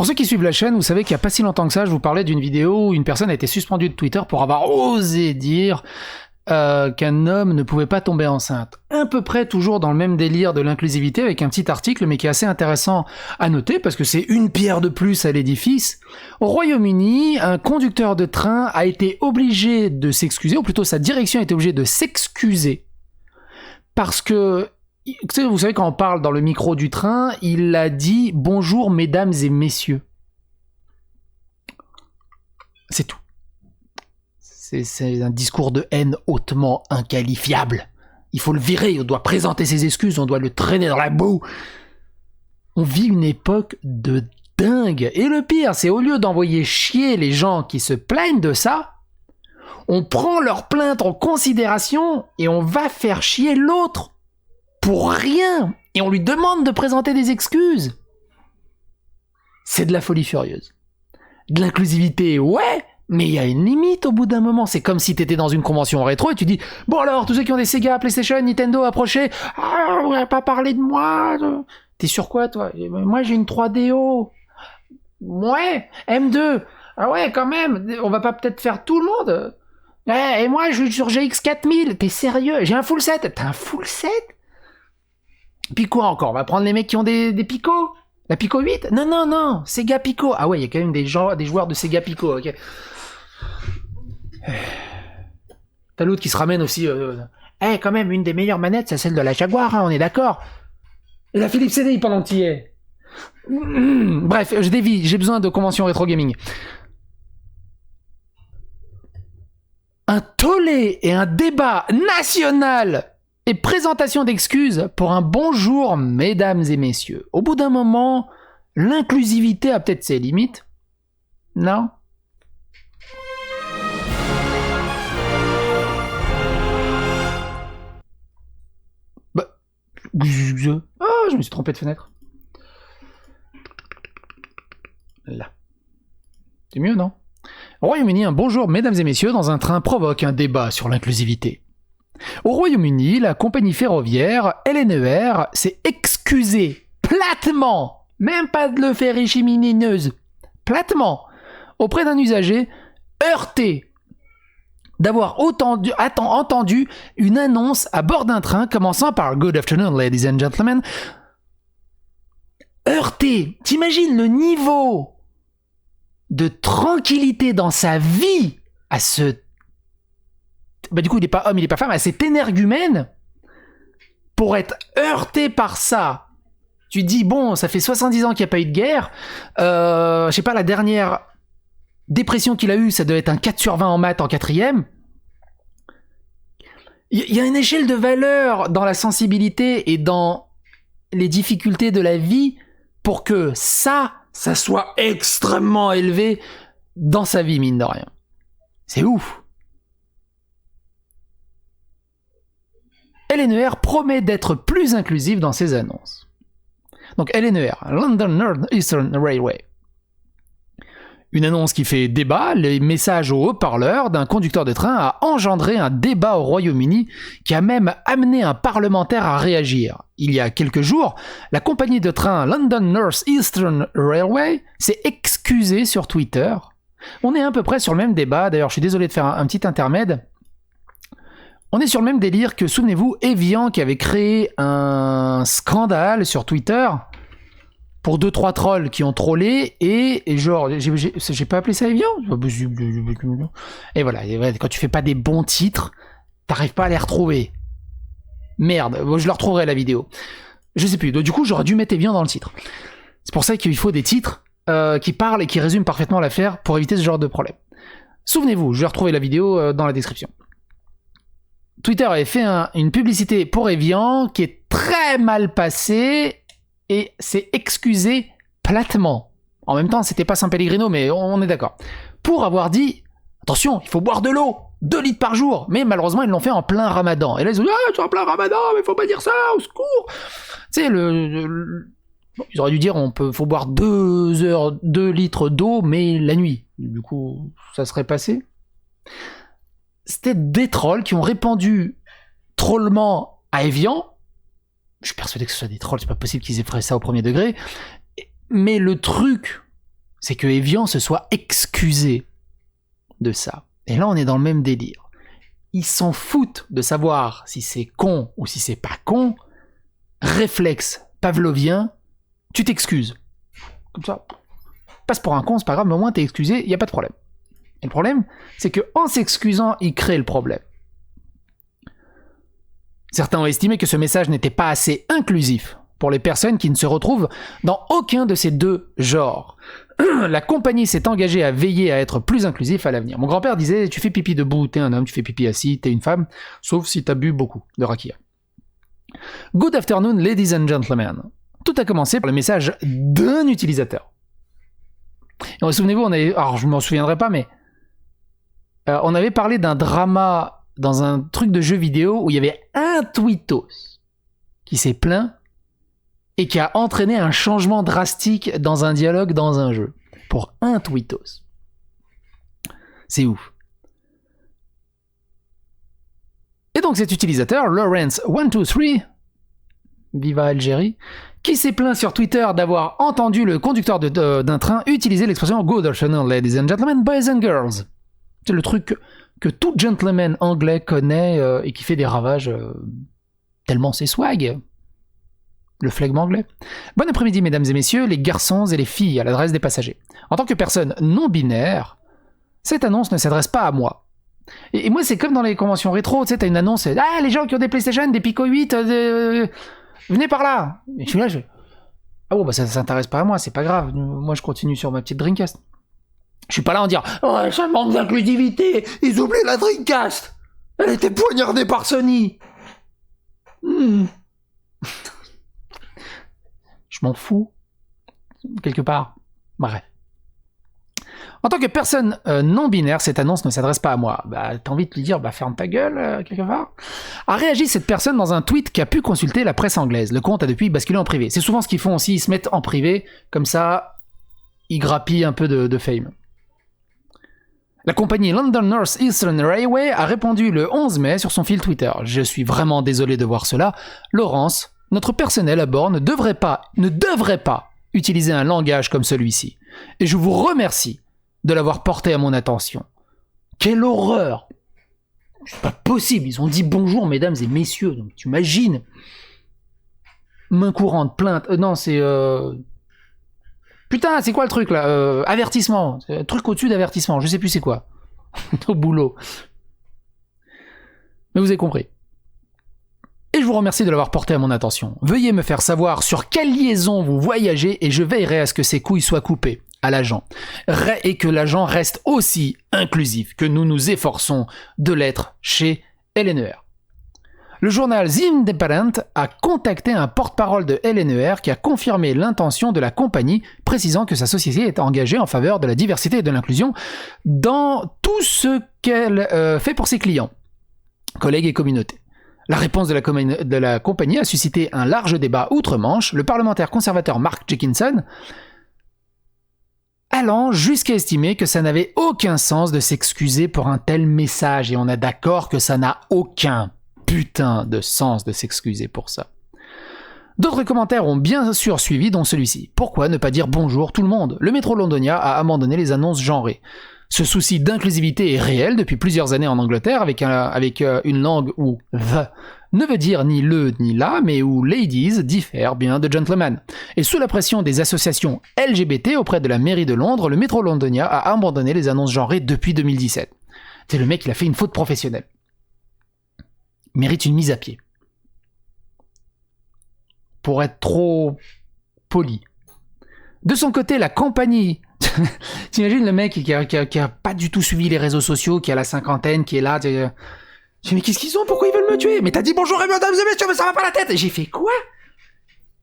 Pour ceux qui suivent la chaîne, vous savez qu'il n'y a pas si longtemps que ça, je vous parlais d'une vidéo où une personne a été suspendue de Twitter pour avoir osé dire qu'un homme ne pouvait pas tomber enceinte. À peu près toujours dans le même délire de l'inclusivité, avec un petit article, mais qui est assez intéressant à noter, parce que c'est une pierre de plus à l'édifice. Au Royaume-Uni, un conducteur de train a été obligé de s'excuser, ou plutôt sa direction a été obligée de s'excuser, parce que, vous savez, quand on parle dans le micro du train, il a dit « Bonjour mesdames et messieurs ». C'est tout. C'est un discours de haine hautement inqualifiable. Il faut le virer, on doit présenter ses excuses, on doit le traîner dans la boue. On vit une époque de dingue. Et le pire, c'est au lieu d'envoyer chier les gens qui se plaignent de ça, on prend leur plainte en considération et on va faire chier l'autre pour rien. Et on lui demande de présenter des excuses. C'est de la folie furieuse. De l'inclusivité, ouais, mais il y a une limite au bout d'un moment. C'est comme si t'étais dans une convention rétro et tu dis « Bon alors, tous ceux qui ont des Sega, PlayStation, Nintendo, approchez. Ah, on va pas parler de moi. T'es sur quoi, toi? Moi, j'ai une 3DO. Ouais, M2. Ah ouais, quand même. On va pas peut-être faire tout le monde. Ouais, et moi, je suis sur GX4000. T'es sérieux? J'ai un full set. T'as un full set? Puis quoi encore? On va prendre les mecs qui ont des Pico? La Pico 8? Non. Sega Pico. Ah ouais, il y a quand même des joueurs de Sega Pico, ok. T'as l'autre qui se ramène aussi. Quand même, une des meilleures manettes, c'est celle de la Jaguar, hein, on est d'accord. Et la Philips CDI pendant que t'y es. Bref, je dévie, j'ai besoin de convention rétro gaming. Un tollé et un débat national et présentation d'excuses pour un bonjour, mesdames et messieurs. Au bout d'un moment, l'inclusivité a peut-être ses limites. Non? Je me suis trompé de fenêtre. Là. C'est mieux, non? Au Royaume-Uni, un bonjour, mesdames et messieurs, dans un train provoque un débat sur l'inclusivité. Au Royaume-Uni, la compagnie ferroviaire LNER s'est excusée platement, même pas de le faire échiminineuse, platement, auprès d'un usager heurté d'avoir entendu une annonce à bord d'un train commençant par « Good afternoon, ladies and gentlemen ». Heurté. T'imagines le niveau de tranquillité dans sa vie à ce... du coup, il n'est pas homme, il n'est pas femme, à cet énergumène pour être heurté par ça. Tu te dis, bon, ça fait 70 ans qu'il n'y a pas eu de guerre. Je sais pas, la dernière dépression qu'il a eue, ça doit être un 4 sur 20 en maths en 4e. Il y a une échelle de valeur dans la sensibilité et dans les difficultés de la vie pour que ça soit extrêmement élevé dans sa vie, mine de rien. C'est ouf. LNER promet d'être plus inclusive dans ses annonces. Donc LNER, London North Eastern Railway. Une annonce qui fait débat, les messages au haut-parleur d'un conducteur de train a engendré un débat au Royaume-Uni qui a même amené un parlementaire à réagir. Il y a quelques jours, la compagnie de train London North Eastern Railway s'est excusée sur Twitter. On est à peu près sur le même débat, d'ailleurs je suis désolé de faire un petit intermède. On est sur le même délire que, souvenez-vous, Evian qui avait créé un scandale sur Twitter pour 2-3 trolls qui ont trollé et genre, j'ai pas appelé ça Evian? C'est pas possible. Et voilà, quand tu fais pas des bons titres, t'arrives pas à les retrouver. Merde, je leur retrouverai la vidéo. Je sais plus, donc, du coup j'aurais dû mettre Evian dans le titre. C'est pour ça qu'il faut des titres qui parlent et qui résument parfaitement l'affaire pour éviter ce genre de problème. Souvenez-vous, je vais retrouver la vidéo dans la description. Twitter avait fait une publicité pour Evian qui est très mal passée et s'est excusé platement. En même temps, c'était pas San Pellegrino, mais on est d'accord. Pour avoir dit, attention, il faut boire de l'eau, 2 litres par jour. Mais malheureusement, ils l'ont fait en plein ramadan. Et là, ils ont dit, tu es en plein ramadan, mais faut pas dire ça, au secours. Tu sais, ils auraient dû dire, faut boire 2 litres d'eau, mais la nuit. Du coup, ça serait passé. C'était des trolls qui ont répandu trollement à Evian. Je suis persuadé que ce soit des trolls, c'est pas possible qu'ils aient fait ça au premier degré. Mais le truc c'est que Evian se soit excusé de ça. Et là, on est dans le même délire. Ils s'en foutent de savoir si c'est con ou si c'est pas con. Réflexe pavlovien, tu t'excuses. Comme ça, passe pour un con, c'est pas grave, mais au moins t'es excusé, y a pas de problème. Et le problème, c'est que en s'excusant, il crée le problème. Certains ont estimé que ce message n'était pas assez inclusif pour les personnes qui ne se retrouvent dans aucun de ces deux genres. La compagnie s'est engagée à veiller à être plus inclusif à l'avenir. Mon grand-père disait, tu fais pipi debout, t'es un homme, tu fais pipi assis, t'es une femme, sauf si t'as bu beaucoup de rakia. Good afternoon, ladies and gentlemen. Tout a commencé par le message d'un utilisateur. Et souvenez-vous, alors je m'en souviendrai pas, mais on avait parlé d'un drama dans un truc de jeu vidéo où il y avait un tweetos qui s'est plaint et qui a entraîné un changement drastique dans un dialogue dans un jeu. Pour un tweetos. C'est ouf. Et donc cet utilisateur, Lawrence123, viva Algérie, qui s'est plaint sur Twitter d'avoir entendu le conducteur d'un train utiliser l'expression « Good afternoon, ladies and gentlemen, boys and girls ». C'est le truc que tout gentleman anglais connaît et qui fait des ravages tellement c'est swag. Le flegme anglais. Bon après-midi, mesdames et messieurs, les garçons et les filles, à l'adresse des passagers. En tant que personne non binaire, cette annonce ne s'adresse pas à moi. Et moi, c'est comme dans les conventions rétro, tu sais, t'as une annonce, ah, les gens qui ont des PlayStation, des Pico 8, venez par là. Et je suis là, ah bon, bah ça s'intéresse pas à moi, c'est pas grave. Moi, je continue sur ma petite Dreamcast. Je suis pas là en dire, oh, ça manque d'inclusivité, ils oublient la Dreamcast. Elle était poignardée par Sony. Je m'en fous, quelque part. Bref. En tant que personne non-binaire, cette annonce ne s'adresse pas à moi. Bah, t'as envie de lui dire, bah, ferme ta gueule, quelque part. A réagi cette personne dans un tweet qui a pu consulter la presse anglaise. Le compte a depuis basculé en privé. C'est souvent ce qu'ils font aussi, ils se mettent en privé, comme ça, ils grappillent un peu de fame. La compagnie London North Eastern Railway a répondu le 11 mai sur son fil Twitter. Je suis vraiment désolé de voir cela. Laurence, notre personnel à bord ne devrait pas utiliser un langage comme celui-ci. Et je vous remercie de l'avoir porté à mon attention. Quelle horreur! C'est pas possible, ils ont dit bonjour mesdames et messieurs, donc tu imagines. Main courante, plainte, non c'est... Putain, c'est quoi le truc là avertissement, un truc au-dessus d'avertissement, je sais plus c'est quoi. Au boulot. Mais vous avez compris. Et je vous remercie de l'avoir porté à mon attention. Veuillez me faire savoir sur quelle liaison vous voyagez et je veillerai à ce que ces couilles soient coupées à l'agent. Et que l'agent reste aussi inclusif que nous nous efforçons de l'être chez LNER. Le journal The Independent a contacté un porte-parole de LNER qui a confirmé l'intention de la compagnie, précisant que sa société est engagée en faveur de la diversité et de l'inclusion dans tout ce qu'elle fait pour ses clients, collègues et communautés. La réponse de la compagnie a suscité un large débat outre-Manche, le parlementaire conservateur Mark Jenkinson allant jusqu'à estimer que ça n'avait aucun sens de s'excuser pour un tel message, et on est d'accord que ça n'a aucun putain de sens de s'excuser pour ça. D'autres commentaires ont bien sûr suivi, dont celui-ci. Pourquoi ne pas dire bonjour tout le monde? Le métro londonien a abandonné les annonces genrées. Ce souci d'inclusivité est réel depuis plusieurs années en Angleterre, avec une langue où the ne veut dire ni le ni la, mais où ladies diffère bien de gentlemen. Et sous la pression des associations LGBT auprès de la mairie de Londres, le métro londonien a abandonné les annonces genrées depuis 2017. C'est le mec, il a fait une faute professionnelle. Mérite une mise à pied. Pour être trop poli. De son côté, la compagnie... T'imagines le mec qui a pas du tout suivi les réseaux sociaux, qui a la cinquantaine, qui est là... Mais qu'est-ce qu'ils ont? Pourquoi ils veulent me tuer? Mais t'as dit bonjour mesdames et messieurs, mais ça va pas la tête! Et j'ai fait quoi?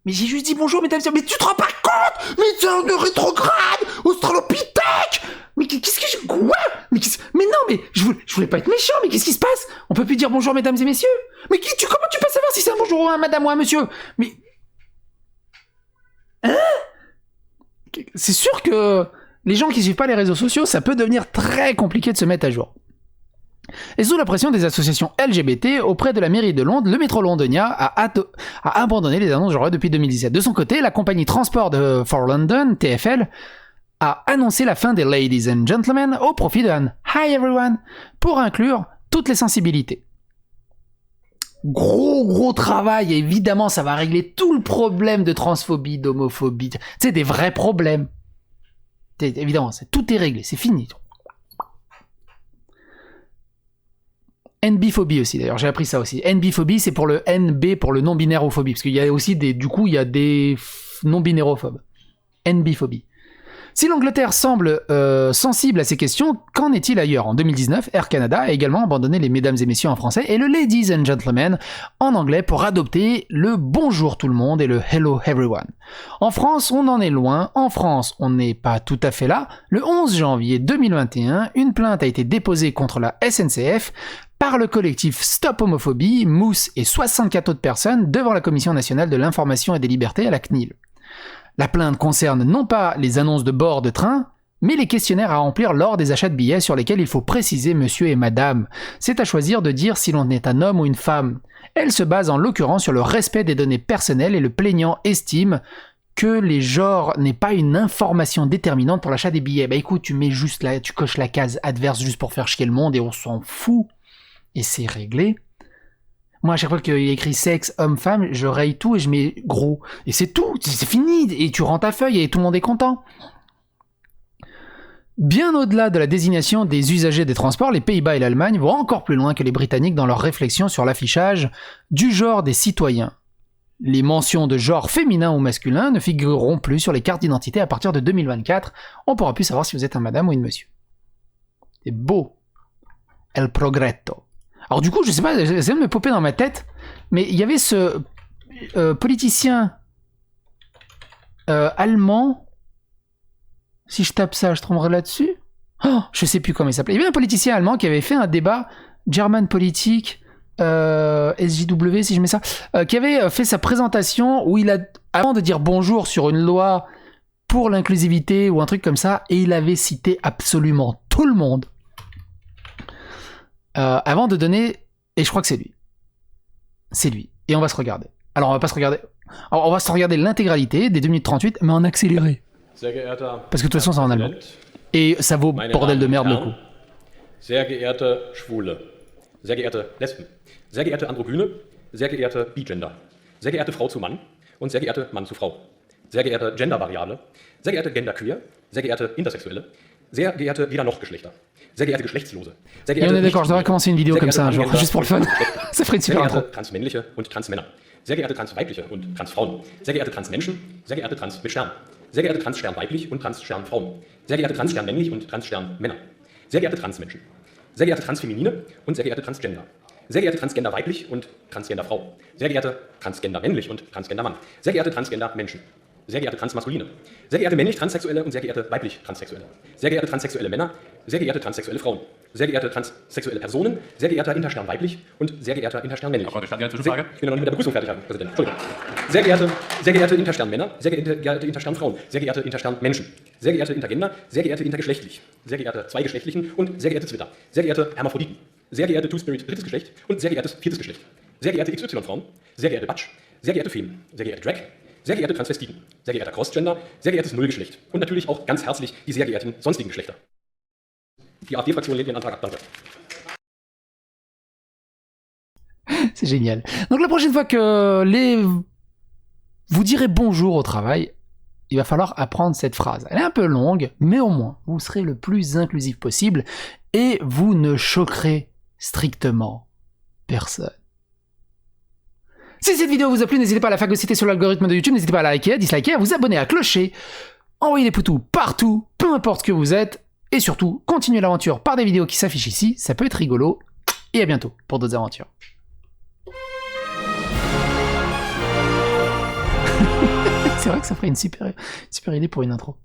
Mais j'ai juste dit bonjour mesdames et messieurs, mais tu te rends pas compte? Mais c'est un rétrograde! Australopithèque! Mais qu'est-ce que je... Quoi? Mais non, mais je voulais pas être méchant, mais qu'est-ce qui se passe? On peut plus dire bonjour mesdames et messieurs? Mais comment tu peux savoir si c'est un bonjour ou un madame ou un monsieur? Mais... Hein? C'est sûr que les gens qui suivent pas les réseaux sociaux, ça peut devenir très compliqué de se mettre à jour. Et sous la pression des associations LGBT auprès de la mairie de Londres, le métro londonien a abandonné les annonces genrées depuis 2017. De son côté, la compagnie Transport for London, TfL, a annoncé la fin des Ladies and Gentlemen au profit d'un Hi Everyone pour inclure toutes les sensibilités. Gros travail, et évidemment ça va régler tout le problème de transphobie, d'homophobie, c'est des vrais problèmes. Évidemment, tout est réglé, c'est fini. NB-phobie aussi, d'ailleurs, j'ai appris ça aussi. NB-phobie, c'est pour le NB, pour le non-binérophobie, parce qu'il y a aussi il y a des non-binérophobes. NB-phobie. Si l'Angleterre semble sensible à ces questions, qu'en est-il ailleurs ? En 2019, Air Canada a également abandonné les mesdames et messieurs en français et le ladies and gentlemen en anglais pour adopter le bonjour tout le monde et le hello everyone. En France, on en est loin. En France, on n'est pas tout à fait là. Le 11 janvier 2021, une plainte a été déposée contre la SNCF par le collectif Stop Homophobie, Mousse et 64 autres personnes devant la Commission nationale de l'information et des libertés à la CNIL. La plainte concerne non pas les annonces de bord de train, mais les questionnaires à remplir lors des achats de billets sur lesquels il faut préciser monsieur et madame. C'est à choisir de dire si l'on est un homme ou une femme. Elle se base en l'occurrence sur le respect des données personnelles et le plaignant estime que les genres n'est pas une information déterminante pour l'achat des billets. Bah écoute, tu mets juste là, tu coches la case adverse juste pour faire chier le monde et on s'en fout. Et c'est réglé. Moi, à chaque fois qu'il y a écrit sexe, homme, femme, je raye tout et je mets gros. Et c'est tout, c'est fini. Et tu rends ta feuille et tout le monde est content. Bien au-delà de la désignation des usagers des transports, les Pays-Bas et l'Allemagne vont encore plus loin que les Britanniques dans leur réflexion sur l'affichage du genre des citoyens. Les mentions de genre féminin ou masculin ne figureront plus sur les cartes d'identité à partir de 2024. On pourra plus savoir si vous êtes un madame ou une monsieur. C'est beau. El progresso. Alors du coup, je sais pas, j'essaie de me popper dans ma tête, mais il y avait ce politicien allemand, si je tape ça, je tomberai là-dessus. Oh, je sais plus comment il s'appelait. Il y avait un politicien allemand qui avait fait un débat German politique, SJW si je mets ça, qui avait fait sa présentation où il a, avant de dire bonjour sur une loi pour l'inclusivité ou un truc comme ça, et il avait cité absolument tout le monde. Avant de donner, et je crois que c'est lui. C'est lui. Et on va se regarder. Alors on va pas se regarder. Alors, on va se regarder l'intégralité des 2 minutes 38, mais en accéléré. Parce que de toute façon c'est en allemand. Et ça vaut bordel de merde le coup. Sehr geehrte Schwule, sehr geehrte Lesben, sehr geehrte Androgyne, sehr geehrte Bigender, sehr geehrte Frau zu Mann und sehr geehrte Mann zu Frau, sehr geehrte Gendervariable, sehr geehrte Genderqueer, sehr geehrte Intersexuelle, sehr geehrte weder noch Geschlechter, sehr geehrte Geschlechtslose, sehr geehrte... Et on est d'accord, je devrais commencer une vidéo comme ça un jour, juste pour le fun. Ça ferait une super intro. Sehr geehrte Transmännliche und Transmänner, sehr geehrte Transweibliche und Transfrauen, sehr geehrte Transmenschen, sehr geehrte Trans mit Stern, sehr geehrte Transstern weiblich und Transstern Frauen, sehr geehrte Transstern männlich und Transstern Männer, sehr geehrte Transmenschen, sehr geehrte Transfeminine und sehr geehrte Transgender, sehr geehrte Transgender weiblich und Transgender Frau, sehr geehrte Transgender männlich und Transgender Mann, sehr geehrte Transgender Menschen, sehr geehrte Transmaskuline, sehr geehrte männlich Transsexuelle und sehr geehrte weiblich Transsexuelle, sehr geehrte transsexuelle Männer, sehr geehrte transsexuelle Frauen, sehr geehrte transsexuelle Personen, sehr geehrter Interstern weiblich und sehr geehrter Interstern männlich. Ich bin noch nicht mit der Begrüßung fertig, Herr Präsident. Entschuldigung. Sehr geehrte Interstern Männer, sehr geehrte Interstern Frauen, sehr geehrte Interstern Menschen, sehr geehrte Intergender, sehr geehrte intergeschlechtlich, sehr geehrte zweigeschlechtlichen und sehr geehrte Twitter, sehr geehrte Hermaphroditen, sehr geehrte Two-Spirit drittes Geschlecht und sehr geehrtes viertes Geschlecht, sehr geehrte XY-Frauen, sehr geehrte Batsch, sehr geehrte Feen, sehr geehrte Drag, sehr geehrte Transvestiten, sehr geehrter Crossgender, sehr geehrtes Nullgeschlecht und natürlich auch ganz herzlich die sehr geehrten sonstigen Geschlechter. Die AfD-Fraktion lehnt den Antrag ab. Danke. C'est génial. Donc la prochaine fois que vous direz bonjour au travail, il va falloir apprendre cette phrase. Elle est un peu longue, mais au moins, vous serez le plus inclusif possible et vous ne choquerez strictement personne. Si cette vidéo vous a plu, n'hésitez pas à la phagocyter sur l'algorithme de YouTube, n'hésitez pas à la liker, à disliker, à vous abonner, à clocher, envoyer des poutous partout, peu importe que vous êtes, et surtout, continuez l'aventure par des vidéos qui s'affichent ici, ça peut être rigolo, et à bientôt pour d'autres aventures. C'est vrai que ça ferait une super idée pour une intro.